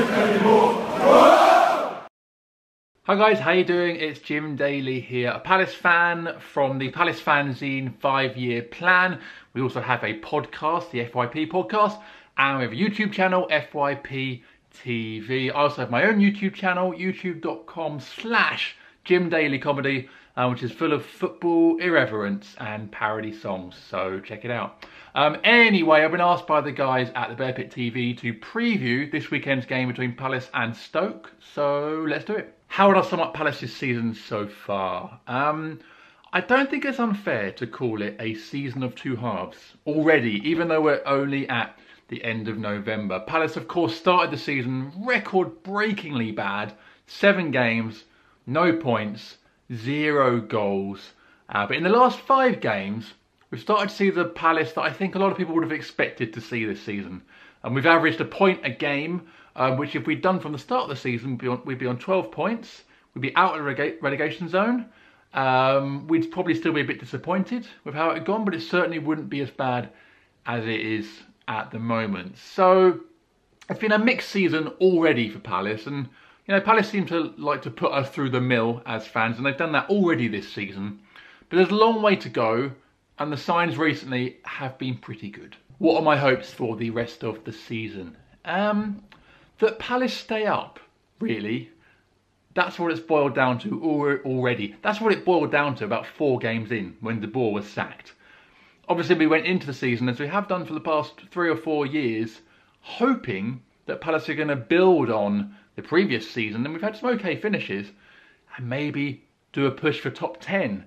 Hi guys, how you doing? It's Jim Daly here, a Palace fan from the Palace Fanzine 5-year plan. We also have a podcast, the FYP podcast, and we have a YouTube channel, FYPTV. I also have my own YouTube channel, youtube.com/JimDailyComedy, which is full of football irreverence and parody songs, so check it out. Anyway, I've been asked by the guys at the FYPTV to preview this weekend's game between Palace and Stoke, so let's do it. How would I sum up Palace's season so far? I don't think it's unfair to call it a season of two halves already, even though we're only at the end of November. Palace, of course, started the season record-breakingly bad. 7 games, no points, 0 goals. But in the last 5 games, we've started to see the Palace that I think a lot of people would have expected to see this season. And we've averaged a point a game, which if we'd done from the start of the season, we'd be on 12 points. We'd be out of the relegation zone. We'd probably still be a bit disappointed with how it had gone, but it certainly wouldn't be as bad as it is at the moment. So it's been a mixed season already for Palace, and you know, Palace seem to like to put us through the mill as fans, and they've done that already this season. But there's a long way to go, and the signs recently have been pretty good. What are my hopes for the rest of the season? That Palace stay up, really. That's what it's boiled down to already. That's what it boiled down to about 4 games in, when De Boer was sacked. Obviously, we went into the season, as we have done for the past 3 or 4 years, hoping that Palace are going to build on the previous season, and we've had some okay finishes, and maybe do a push for top 10.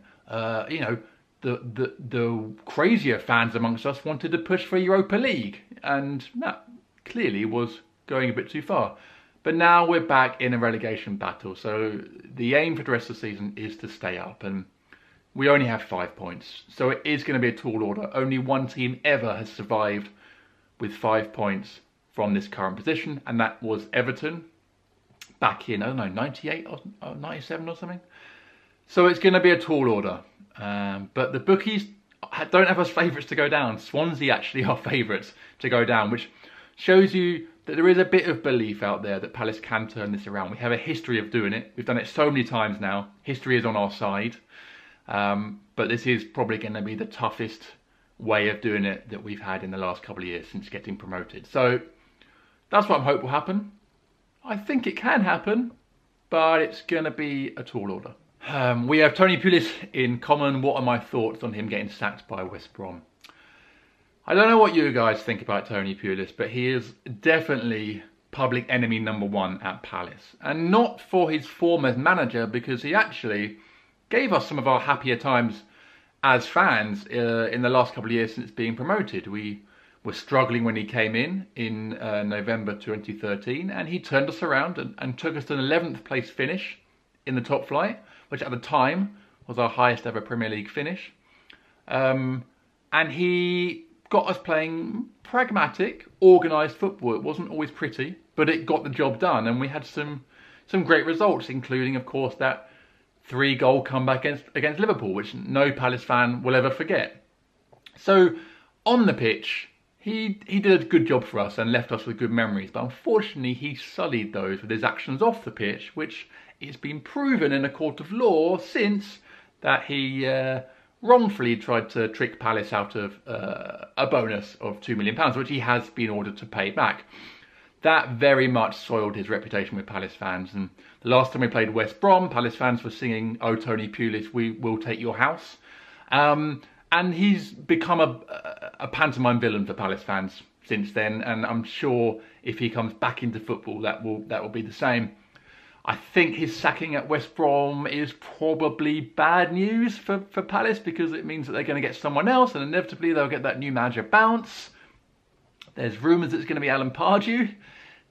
You know, the crazier fans amongst us wanted to push for Europa League, and that clearly was going a bit too far. But now we're back in a relegation battle, so the aim for the rest of the season is to stay up, and we only have 5 points, so it is going to be a tall order. Only one team ever has survived with 5 points from this current position, and that was Everton back in, I don't know, 98 or 97 or something. So it's going to be a tall order, but the bookies don't have us favourites to go down. Swansea actually are favourites to go down, which shows you that there is a bit of belief out there that Palace can turn this around. We have a history of doing it. We've done it so many times now. History is on our side. But this is probably going to be the toughest way of doing it that we've had in the last couple of years since getting promoted. So that's what I hope will happen. I think it can happen, but it's going to be a tall order. We have Tony Pulis in common. What are my thoughts on him getting sacked by West Brom? I don't know what you guys think about Tony Pulis, but he is definitely public enemy #1 at Palace. And not for his form as manager, because he actually gave us some of our happier times as fans in the last couple of years since being promoted. We were struggling when he came in November 2013, and he turned us around and took us to an 11th place finish in the top flight, which at the time was our highest ever Premier League finish. And he got us playing pragmatic, organised football. It wasn't always pretty, but it got the job done, and we had some great results, including, of course, that 3-goal comeback against Liverpool, which no Palace fan will ever forget. So on the pitch, he did a good job for us and left us with good memories, but unfortunately he sullied those with his actions off the pitch, which it's been proven in a court of law since that he wrongfully tried to trick Palace out of a bonus of £2 million, which he has been ordered to pay back. That very much soiled his reputation with Palace fans. And the last time we played West Brom, Palace fans were singing, "Oh, Tony Pulis, we will take your house." And he's become a pantomime villain for Palace fans since then. And I'm sure if he comes back into football, that will be the same. I think his sacking at West Brom is probably bad news for Palace, because it means that they're going to get someone else, and inevitably they'll get that new manager bounce. There's rumours it's going to be Alan Pardew,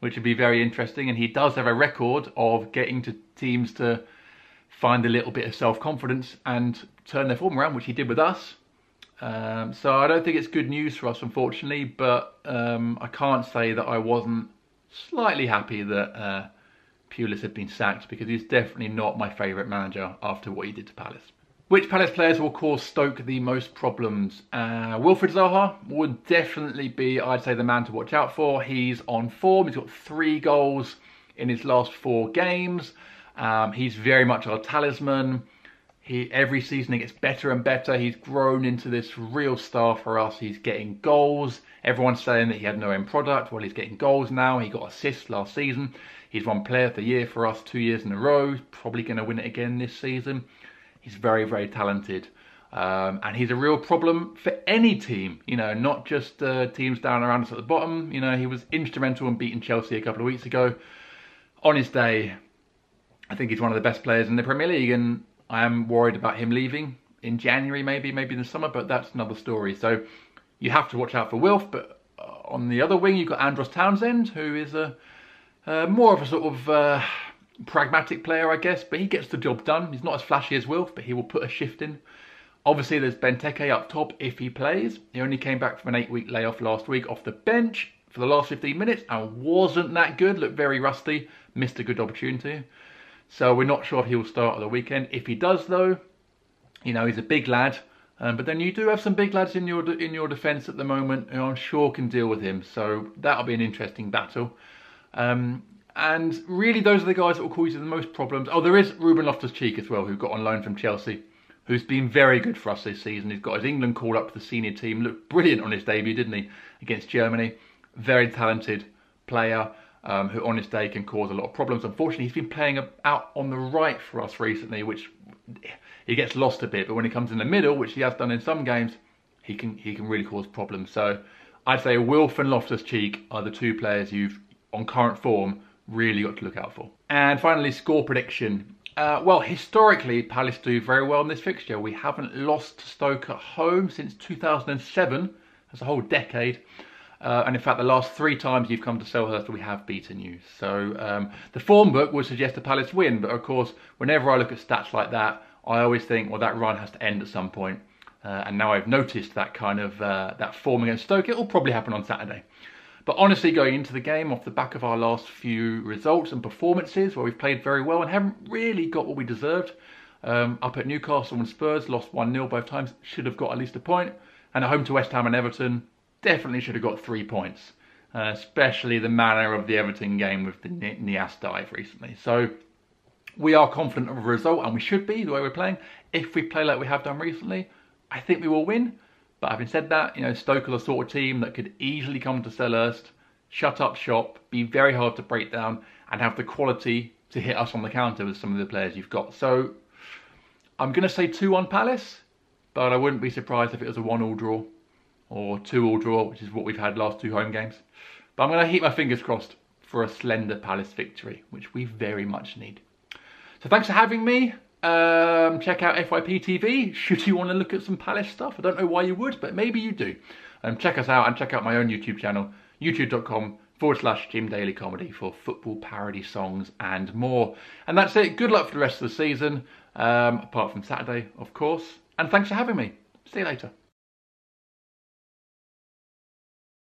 which would be very interesting, and he does have a record of getting to teams to find a little bit of self-confidence and turn their form around, which he did with us. So I don't think it's good news for us, unfortunately, but I can't say that I wasn't slightly happy that Pulis had been sacked, because he's definitely not my favourite manager after what he did to Palace. Which Palace players will cause Stoke the most problems? Wilfried Zaha would definitely be, I'd say, the man to watch out for. He's on form. He's got 3 goals in his last 4 games. He's very much our talisman. Every season he gets better and better. He's grown into this real star for us. He's getting goals. Everyone's saying that he had no end product. Well, he's getting goals now. He got assists last season. He's won Player of the Year for us 2 years in a row. Probably going to win it again this season. He's very, very talented. And he's a real problem for any team, you know, not just teams down around us at the bottom. You know, he was instrumental in beating Chelsea a couple of weeks ago. On his day, I think he's one of the best players in the Premier League, and I am worried about him leaving in January, maybe in the summer, but that's another story. So you have to watch out for Wilf, but on the other wing, you've got Andros Townsend, who is more of a sort of pragmatic player, I guess, but he gets the job done. He's not as flashy as Wilf, but he will put a shift in. Obviously, there's Benteke up top if he plays. He only came back from an 8-week layoff last week off the bench for the last 15 minutes and wasn't that good, looked very rusty, missed a good opportunity. So we're not sure if he will start at the weekend. If he does, though, you know, he's a big lad. But then you do have some big lads in your defence at the moment who I'm sure can deal with him. So that'll be an interesting battle. And really, those are the guys that will cause you the most problems. Oh, there is Ruben Loftus-Cheek as well, who got on loan from Chelsea, who's been very good for us this season. He's got his England call up to the senior team. Looked brilliant on his debut, didn't he, against Germany. Very talented player who on his day can cause a lot of problems. Unfortunately, he's been playing out on the right for us recently, which he gets lost a bit. But when he comes in the middle, which he has done in some games, he can really cause problems. So I'd say Wilf and Loftus-Cheek are the 2 players you've, on current form, really got to look out for. And finally, score prediction. Well, historically, Palace do very well in this fixture. We haven't lost to Stoke at home since 2007. That's a whole decade. And in fact, the last 3 times you've come to Selhurst, we have beaten you. So the form book would suggest a Palace win. But of course, whenever I look at stats like that, I always think, well, that run has to end at some point. And now I've noticed that kind of that form against Stoke. It will probably happen on Saturday. But honestly, going into the game off the back of our last few results and performances where we've played very well and haven't really got what we deserved. Up at Newcastle and Spurs, lost 1-0 both times, should have got at least a point. And at home to West Ham and Everton, definitely should have got 3 points. Especially the manner of the Everton game with the Nias dive recently. So we are confident of a result, and we should be, the way we're playing. If we play like we have done recently, I think we will win. But having said that, you know, Stoke are the sort of team that could easily come to Selhurst, shut up shop, be very hard to break down, and have the quality to hit us on the counter with some of the players you've got. So I'm going to say 2-1 Palace, but I wouldn't be surprised if it was a 1-1 draw or 2-2 draw, which is what we've had last 2 home games. But I'm going to keep my fingers crossed for a slender Palace victory, which we very much need. So thanks for having me. Check out FYPTV should you want to look at some Palace stuff. I don't know why you would, but maybe you do. Check us out and check out my own YouTube channel, youtube.com/Jim Daly Comedy for football parody songs and more. And that's it. Good luck for the rest of the season, apart from Saturday, of course. And thanks for having me. See you later.